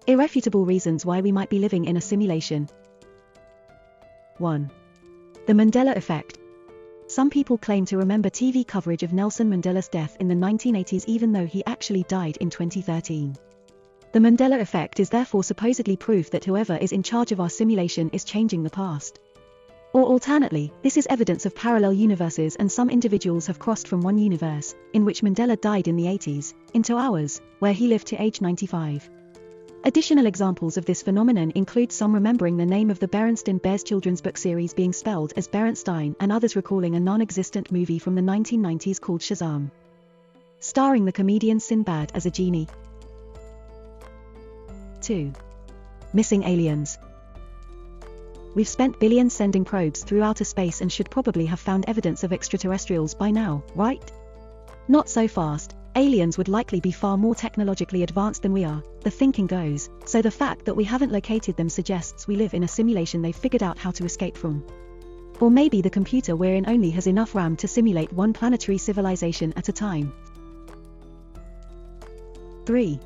Irrefutable reasons why we might be living in a simulation. 1. The Mandela effect. Some people claim to remember TV coverage of Nelson Mandela's death in the 1980s even though he actually died in 2013. The Mandela effect is therefore supposedly proof that whoever is in charge of our simulation is changing the past. Or alternately, this is evidence of parallel universes and some individuals have crossed from one universe, in which Mandela died in the 80s, into ours, where he lived to age 95. Additional examples of this phenomenon include some remembering the name of the Berenstain Bears children's book series being spelled as Berenstein and others recalling a non-existent movie from the 1990s called Shazam, starring the comedian Sinbad as a genie. 2. Missing aliens. We've spent billions sending probes through outer space and should probably have found evidence of extraterrestrials by now, right? Not so fast. Aliens would likely be far more technologically advanced than we are, the thinking goes, so the fact that we haven't located them suggests we live in a simulation they've figured out how to escape from. Or maybe the computer we're in only has enough RAM to simulate one planetary civilization at a time. 3.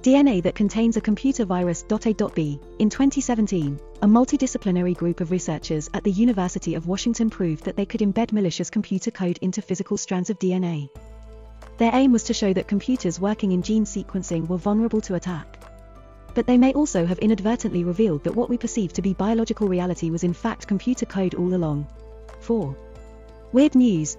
DNA that contains a computer virus. A.B. In 2017, a multidisciplinary group of researchers at the University of Washington proved that they could embed malicious computer code into physical strands of DNA. Their aim was to show that computers working in gene sequencing were vulnerable to attack. But they may also have inadvertently revealed that what we perceive to be biological reality was in fact computer code all along. 4. Weird news.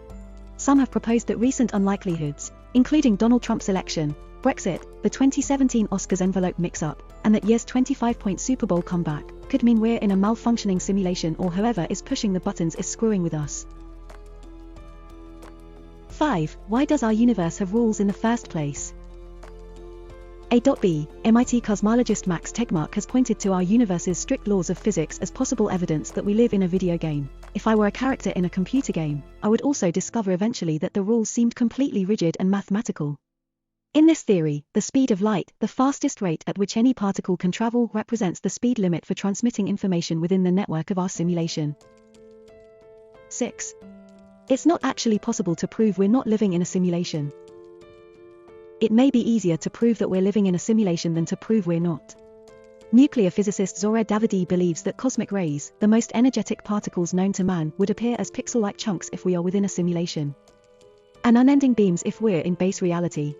Some have proposed that recent unlikelihoods, including Donald Trump's election, Brexit, the 2017 Oscars envelope mix-up, and that year's 25-point Super Bowl comeback, could mean we're in a malfunctioning simulation or whoever is pushing the buttons is screwing with us. 5. Why does our universe have rules in the first place? A.B. MIT cosmologist Max Tegmark has pointed to our universe's strict laws of physics as possible evidence that we live in a video game. If I were a character in a computer game, I would also discover eventually that the rules seemed completely rigid and mathematical. In this theory, the speed of light, the fastest rate at which any particle can travel, represents the speed limit for transmitting information within the network of our simulation. 6. It's not actually possible to prove we're not living in a simulation. It may be easier to prove that we're living in a simulation than to prove we're not. Nuclear physicist Zohar Davidi believes that cosmic rays, the most energetic particles known to man, would appear as pixel-like chunks if we are within a simulation, and unending beams if we're in base reality.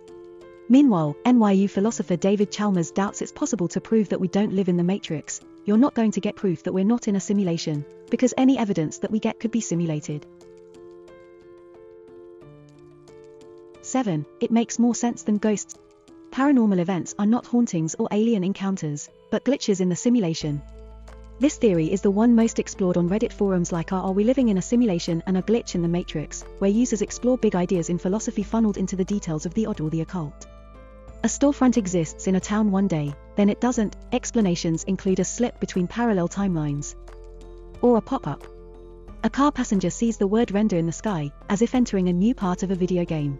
Meanwhile, NYU philosopher David Chalmers doubts it's possible to prove that we don't live in the Matrix. You're not going to get proof that we're not in a simulation, because any evidence that we get could be simulated. 7. It makes more sense than ghosts. Paranormal events are not hauntings or alien encounters, but glitches in the simulation. This theory is the one most explored on Reddit forums like Are We Living in a Simulation and A Glitch in the Matrix, where users explore big ideas in philosophy funneled into the details of the odd or the occult. A storefront exists in a town one day, then it doesn't. Explanations include a slip between parallel timelines, or a pop-up. A car passenger sees the word render in the sky, as if entering a new part of a video game.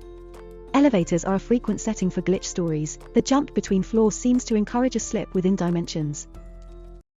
Elevators are a frequent setting for glitch stories. The jump between floors seems to encourage a slip within dimensions.